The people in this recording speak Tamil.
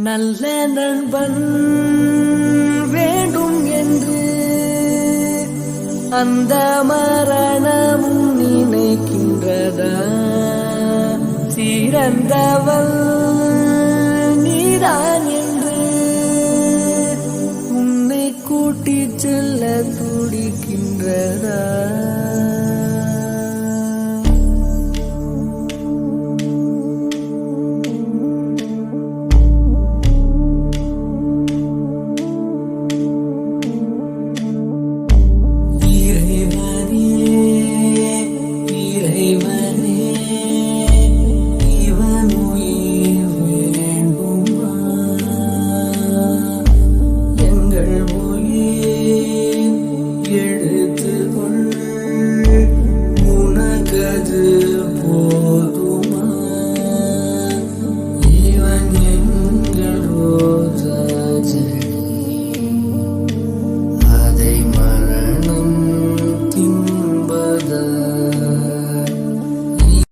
நல்ல நண்பன் வேண்டும் என்று அந்த மரணமும் நினைக்கின்றதா? சிறந்தவள் நீதான் என்று உன்னை கூட்டிச் செல்ல துடிக்கின்றதா?